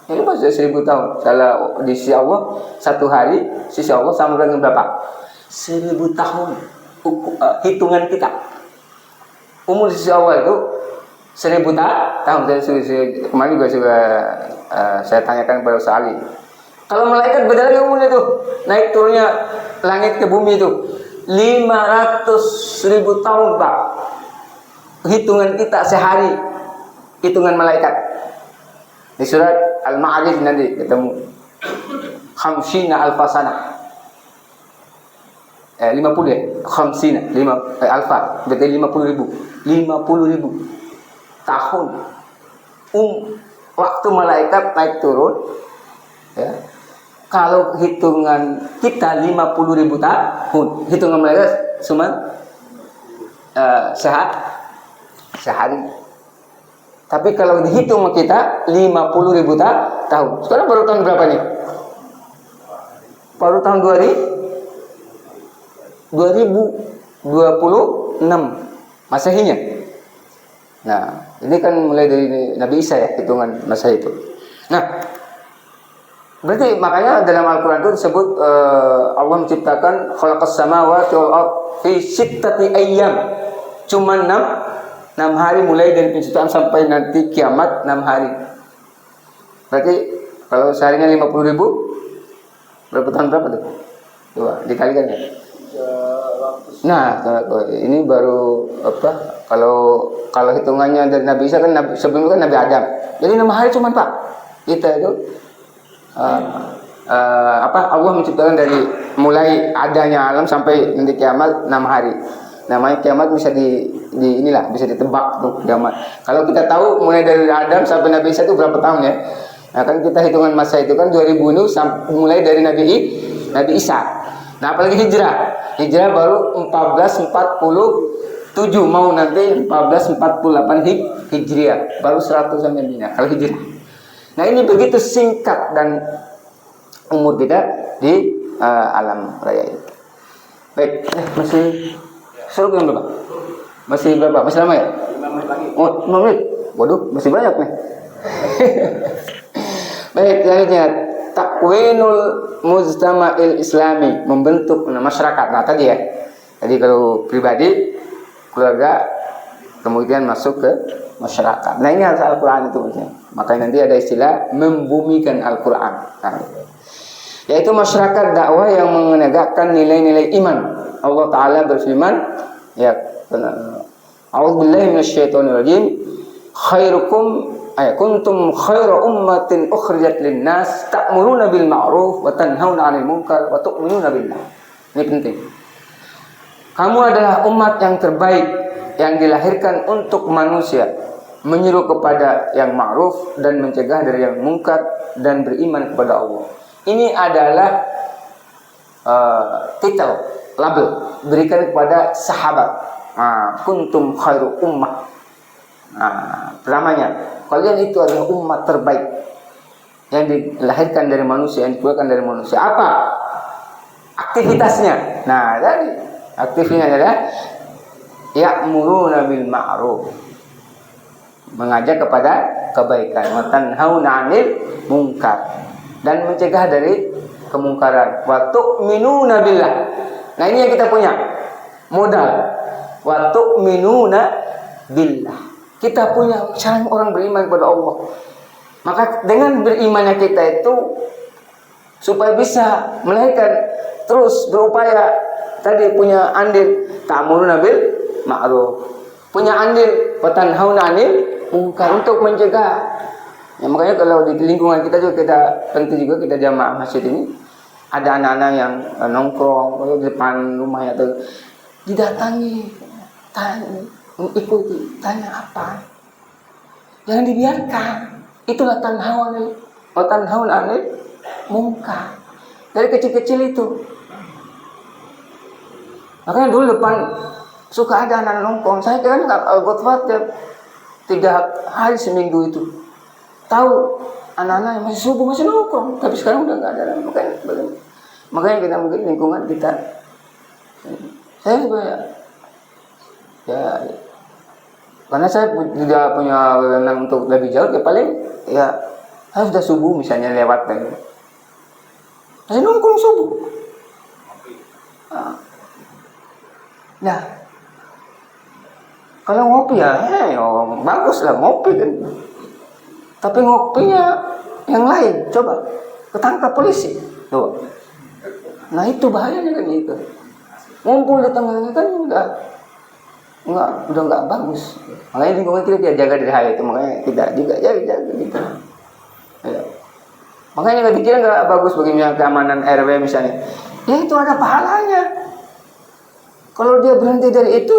Ini masih 1000 tahun. Salah di sisi Allah 1 hari, sisi Allah sama dengan berapa? 1000 tahun hitungan kita. Umur di sisi Allah itu 1000 tahun. Kemarin juga saya tanyakan kepada Sali. Kalau malaikat beda lagi umurnya tuh, naik turunnya langit ke bumi itu 500.000 tahun Pak. Hitungan kita sehari, hitungan malaikat. Di surat Al-Ma'arij nanti ketemu khamsina alfasana. 50 ya, khamsina, 5 alfa, berarti 50.000 tahun. Waktu malaikat naik turun, ya. Kalau hitungan kita 50.000 tahun, hitungan mereka cuma sehari. Tapi kalau dihitung kita 50.000 tahun. Sekarang baru tahun berapa nih? Baru tahun 2026 Masehinya. Nah, ini kan mulai dari Nabi Isa ya, hitungan masa itu. Nah, berarti makanya dalam Al-Quran itu disebut Allah menciptakan khalaqas samawati wal ardh fi sittati ayyam. Cuma 6 hari mulai dari penciptaan sampai nanti kiamat 6 hari. Berarti kalau seharinya 50.000 berapa tahun berapa tuh? Coba dikalikan ya. Nah, ini baru apa? Kalau hitungannya dari Nabi Isa kan sebelumnya kan Nabi Adam. Jadi 6 hari cuma Pak. Kita itu Allah menciptakan dari mulai adanya alam sampai nanti kiamat 6 hari. Namanya kiamat bisa bisa ditebak tuh kiamat. Kalau kita tahu mulai dari Adam sampai Nabi Isa itu berapa tahun ya? Nah, kan kita hitungan masa itu kan 2000 mulai dari Nabi Isa. Nah, apalagi hijrah. Hijrah baru 1447 mau nanti 1448 Hijriah. Baru 100 sampai Madinah kalau hijrah. Nah, ini begitu singkat dan umur kita di alam raya ini. Baik, masih suruh yang berapa? Masih berapa? Masih lama ya? 5 menit. Waduh, masih banyak nih. Baik, selanjutnya takwinul mujtama'il islami, membentuk masyarakat. Nah, tadi ya. Tadi kalau pribadi, keluarga, kemudian masuk ke masyarakat. Nah, ini harus Al-Qur'an itu maksudnya. Makanya nanti ada istilah membumikan Al-Qur'an. Nah, yaitu masyarakat dakwah yang menegakkan nilai-nilai iman. Allah Ta'ala berfirman, ya, A'udzubillahi minasyaitonirrajim, kuntum khaira ummatin ukhrijat linnas ta'muruna bil ma'ruf wa tanhauna 'anil munkar wa tu'minuna billah. Ini penting. Kamu adalah umat yang terbaik yang dilahirkan untuk manusia, menyeru kepada yang ma'ruf dan mencegah dari yang munkar dan beriman kepada Allah. Ini adalah titel, label berikan kepada sahabat. Kuntum khairu ummah. Pertamanya, kalian itu adalah umat terbaik yang dilahirkan dari manusia, yang dikeluarkan dari manusia. Apa aktivitasnya? Nah, tadi aktifnya adalah ya'muruna bil ma'ruf, mengajak kepada kebaikan, wa tanhauna 'anil munkar, dan mencegah dari kemungkaran, wa tu'minuna billah. Nah, ini yang kita punya modal, wa tu'minuna billah. Kita punya cara orang beriman kepada Allah. Maka dengan berimannya kita itu supaya bisa melahirkan, terus berupaya tadi punya andil ta'muruna bil ma'ruf, punya andil wa tanhauna 'anil munkar, untuk mencegah. Ya, makanya kalau di lingkungan kita juga kita penting juga kita jamaah masjid ini ada anak-anak yang nongkrong di depan rumahnya atau didatangi, tanya, ikuti, tanya apa, jangan dibiarkan. Itulah tanhauna 'anil munkar dari kecil-kecil itu. Makanya dulu depan suka ada anak nongkrong. Saya kan khotbah 3 hari seminggu itu. Tahu anak-anak yang masih subuh masih nongkrong, tapi sekarang udah nggak ada. Makanya kita mungkin lingkungan kita. Saya juga ya karena saya tidak punya wewenang untuk lebih jauh, ya paling ya saya sudah subuh misalnya lewat dan masih nongkrong subuh. Nah, kalau ngopi ya, bagus lah ngopi kan. Tapi ngopinya yang lain, coba ketangkap polisi. Tuh. Nah, itu bahayanya kan itu. Ngumpul di tengahnya kan udah nggak bagus. Makanya lingkungan kita jaga dari hal itu, makanya kita juga jaga gitu. Ya. Makanya nggak dikira nggak bagus bagi misalnya keamanan RW misalnya. Ya itu ada pahalanya. Kalau dia berhenti dari itu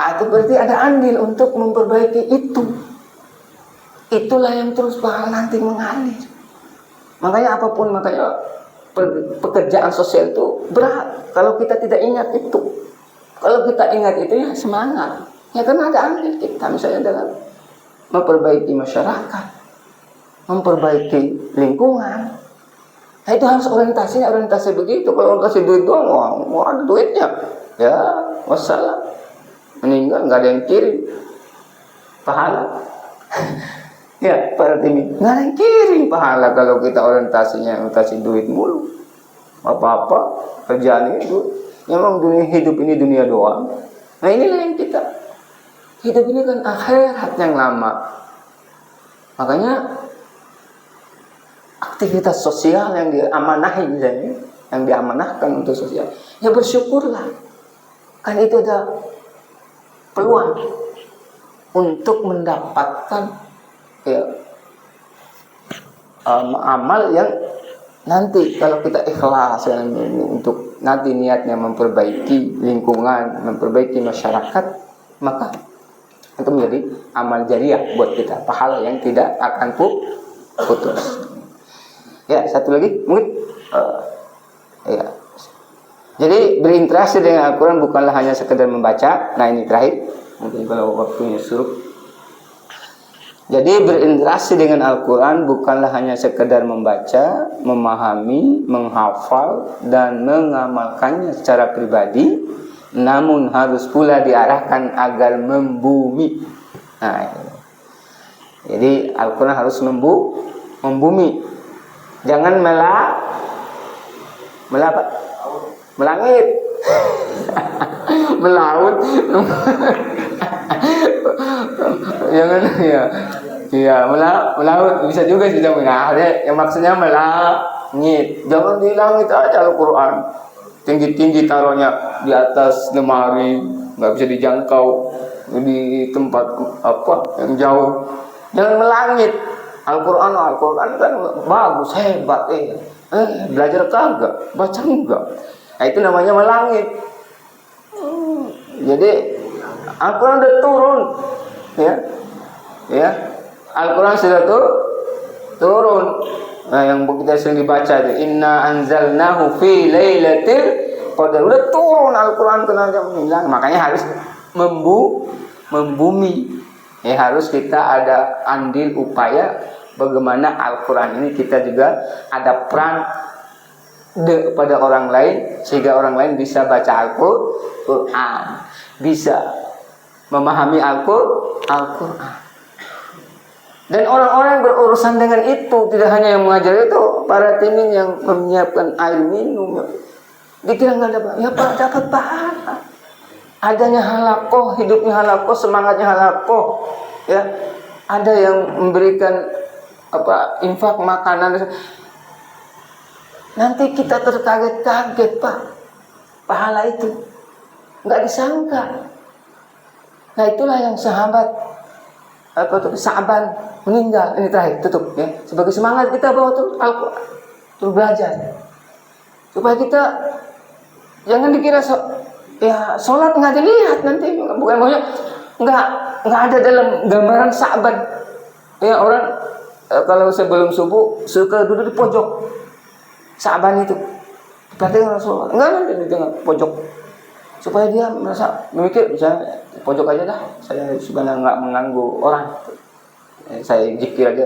berarti ada andil untuk memperbaiki itu. Itulah yang terus bakal nanti mengalir. Makanya pekerjaan sosial itu berat kalau kita tidak ingat itu. Kalau kita ingat itu ya semangat. Ya karena ada andil kita misalnya dalam memperbaiki masyarakat, memperbaiki lingkungan. Nah, itu harus orientasi begitu. Kalau orientasi duit doang, ada duitnya. Ya, wassalam. Meninggal nggak ada yang kirim pahala. Ya, para tim nggak ada yang kirim pahala kalau kita orientasi duit mulu. Apa-apa kerjaan itu. Memang hidup ini dunia doang. Nah, inilah yang kita hidup ini kan akhirat yang lama. Makanya aktivitas sosial yang diamanahi misalnya, yang diamanahkan untuk sosial, ya bersyukurlah. Kan itu ada peluang untuk mendapatkan amal yang nanti kalau kita ikhlas untuk nanti niatnya memperbaiki lingkungan, memperbaiki masyarakat, maka itu menjadi amal jariah buat kita, pahala yang tidak akan putus. Ya, satu lagi mungkin ya. Jadi berinteraksi dengan Al-Quran bukanlah hanya sekedar membaca. Nah, ini terakhir, mungkin kalau waktunya suruh. Jadi berinteraksi dengan Al-Quran bukanlah hanya sekedar membaca, memahami, menghafal, dan mengamalkannya secara pribadi, namun harus pula diarahkan agar membumi. Nah, jadi Al-Quran harus membumi. Jangan melangit, melaut. Jangan ya melaut bisa juga sih namanya. Yang maksudnya melangit. Jangan di langit aja Al-Quran. Tinggi-tinggi taruhnya di atas lemari, nggak bisa dijangkau di tempat yang jauh. Jangan melangit. Al-Quran kan bagus, hebat, belajar kagak, baca enggak. Nah, itu namanya melangit. Jadi Al-Quran udah turun, ya. Al-Quran sudah turun. Nah, yang kita sering dibaca itu inna anzalnahu fi lailatul qadar. Udah turun Al-Quran ke jam 9. Makanya harus membumi. Ya, harus kita ada andil upaya bagaimana Al-Quran ini kita juga ada peran kepada orang lain, sehingga orang lain bisa baca Al-Quran, bisa memahami Al-Quran. Dan orang-orang yang berurusan dengan itu, tidak hanya yang mengajar itu, para timin yang menyiapkan air minum, dikira nggak dapat, ya Pak, dapat pahala. Adanya halakoh, hidupnya halakoh, semangatnya halakoh, ya. Ada yang memberikan infak makanan. Nanti kita terkaget-kaget, Pak, pahala itu nggak disangka. Nah, itulah yang sahabat Sa'ban meninggal. Ini terakhir tutup ya. Sebagai semangat kita bawa Al-Quran, terus belajar supaya kita jangan dikira sholat nggak dilihat nanti, bukan maksudnya nggak ada dalam gambaran Sa'ban. Ya, orang kalau sebelum subuh suka duduk di pojok Sa'ban itu, perhatikan Rasulullah nggak nanti di tengah pojok, supaya dia merasa memikir, misalnya pojok aja dah, saya sebenarnya nggak mengganggu orang, saya zikir aja.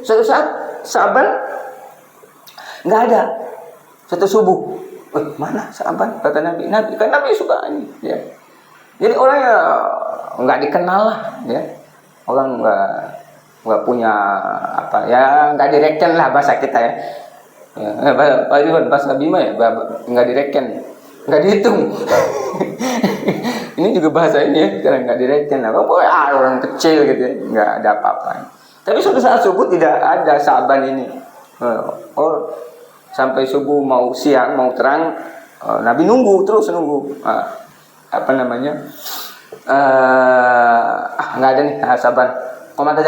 Suatu saat Sa'ban nggak ada, satu subuh, mana Sa'ban, kata Nabi kan Nabi suka ini, ya. Jadi orang ya nggak dikenal lah, ya, orang nggak punya nggak direken lah bahasa kita ya. Bahasa Bima ya, nggak direken, nggak dihitung. Ini juga bahasa ini ya, karena nggak direken lah. Orang kecil gitu ya, nggak ada apa-apa. Tapi suatu saat subuh tidak ada Sa'ban ini. Sampai subuh mau siang mau terang, Nabi terus nunggu. Nggak ada nih Sa'ban. Komat.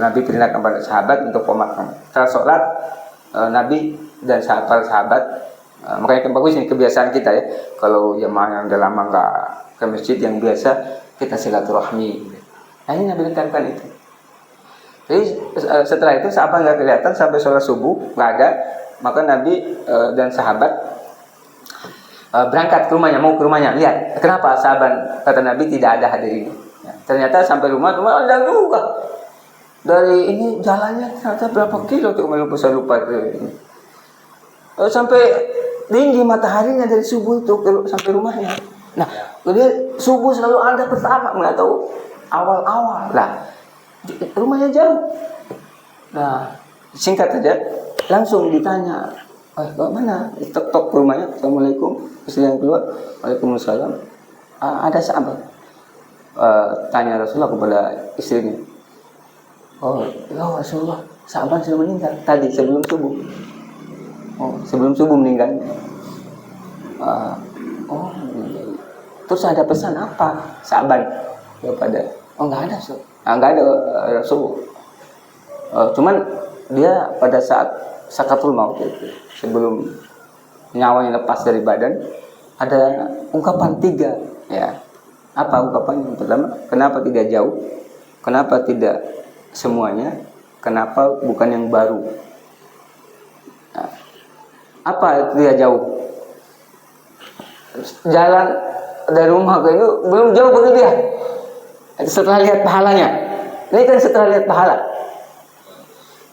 Nabi perintahkan kepada sahabat untuk komat. Setelah sholat, Nabi dan sahabat, makanya bagus ini kebiasaan kita ya. Kalau jemaah yang udah lama nggak ke masjid, yang biasa kita silaturahmi. Nah, ini Nabi tekankan itu. Jadi setelah itu sahabat nggak kelihatan sampai sholat subuh, nggak ada. Maka Nabi dan sahabat berangkat ke rumahnya, mau ke rumahnya. Lihat, kenapa sahabat, kata Nabi, tidak ada hadir ini. Ya, ternyata sampai rumah ada juga. Dari ini jalannya ternyata berapa kilo tuh, saya lupa ini. Sampai tinggi mataharinya dari subuh itu sampai rumahnya. Nah, dia subuh selalu ada pertama, nggak tahu awal-awal lah. Rumahnya jauh. Nah, singkat saja, langsung ditanya, mana? Tok ke rumahnya, Assalamualaikum. Istri yang keluar, Waalaikumsalam. Ada sahabat. Tanya Rasulullah kepada istrinya. Ya Rasulullah, sahabat sudah meninggal tadi sebelum subuh. Sebelum subuh meninggal. Terus ada pesan apa sahabat kepada? Nggak ada, nggak ada Rasul. Cuman dia pada saat sakatul maut itu, sebelum nyawanya lepas dari badan, ada ungkapan 3 ya. Apa ungkapannya? Yang pertama, kenapa tidak jauh? Kenapa tidak semuanya? Kenapa bukan yang baru? Nah, apa tidak jauh? Jalan dari rumah ke itu belum jauh bagi dia. Setelah lihat pahalanya. Ini kan setelah lihat pahala.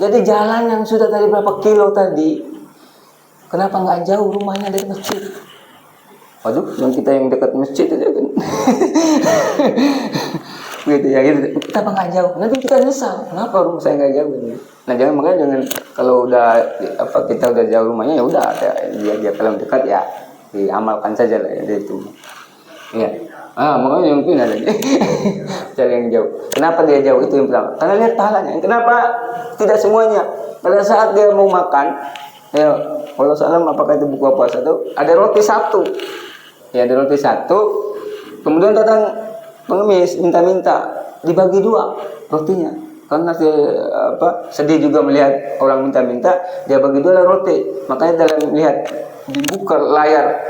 Jadi jalan yang sudah tadi berapa kilo tadi, kenapa nggak jauh rumahnya dari masjid? Waduh, yang kita yang dekat masjid itu kan. Gitu ya, gitu. Kenapa nggak jauh? Nanti kita nyesal. Kenapa rumah saya nggak jauh? Nah, makanya kalau udah kita udah jauh rumahnya, ya udah dia kalau dekat ya diamalkan saja lah ya itu. Iya. Makanya yang pindah lagi. Cari yang jauh. Kenapa dia jauh? Itu yang pertama. Karena lihat pahalanya. Kenapa tidak semuanya? Pada saat dia mau makan, ya Allah salam, apakah itu buka puasa tuh? Ada roti 1. Ya, ada roti 1. Kemudian datang pengemis minta dibagi 2 rotinya. Karena dia sedih juga melihat orang minta-minta, dia bagi 2 roti. Makanya dalam lihat dibuka layar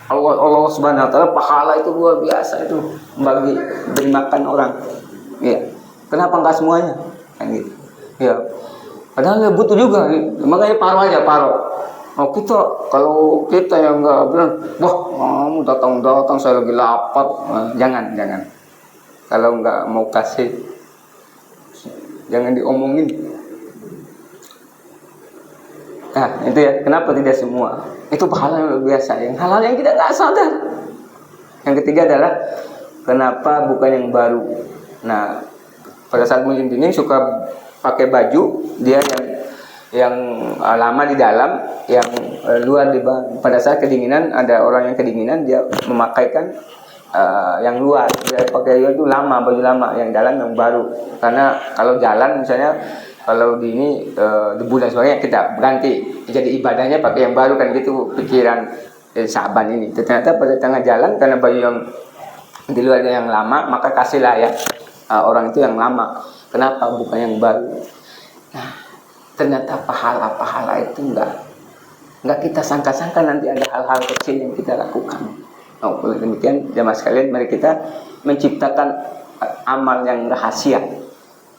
Allah Subhanahu wa taala, pahala itu luar biasa itu beri makan orang. Ya. Kenapa enggak semuanya? Kan gitu. Ya. Padahal ya butuh juga. Makanya paruh aja, paruh. Kalau kita yang enggak bilang, wah, kamu datang saya lagi lapar. Jangan. Kalau enggak mau kasih, jangan diomongin. Nah, itu ya, kenapa tidak semua? Itu pahala yang luar biasa, yang halal yang kita nggak sadar. Yang ketiga adalah kenapa bukan yang baru. Nah, pada saat musim dingin suka pakai baju dia yang lama di dalam, yang luar di bawah. Pada saat kedinginan, ada orang yang kedinginan, dia memakaikan yang luar, dia pakai itu lama, baju lama, yang dalam yang baru. Karena kalau jalan misalnya, kalau di ini debu dan sebagainya, kita ganti jadi ibadahnya pakai yang baru, kan gitu pikiran Syaban ini. Ternyata pada tengah jalan, karena baju yang di luarnya yang lama, maka kasihlah ya orang itu yang lama. Kenapa bukan yang baru? Nah, ternyata pahala itu enggak kita sangka-sangka, nanti ada hal-hal kecil yang kita lakukan. Oleh demikian, jamaah sekalian, mari kita menciptakan amal yang rahasia,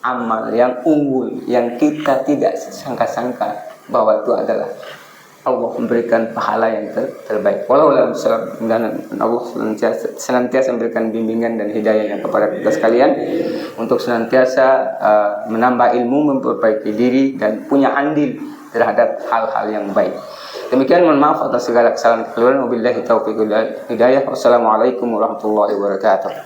amal yang unggul, yang kita tidak sangka-sangka bahwa itu adalah Allah memberikan pahala yang terbaik. Wallahu a'lam. Dan Allah senantiasa memberikan bimbingan dan hidayahnya kepada kita sekalian untuk senantiasa menambah ilmu, memperbaiki diri, dan punya andil terhadap hal-hal yang baik. Demikian, mohon maaf atas segala kesalahan kekeliruan. Wabillahi taufiq wal hidayah. Wassalamualaikum warahmatullahi wabarakatuh.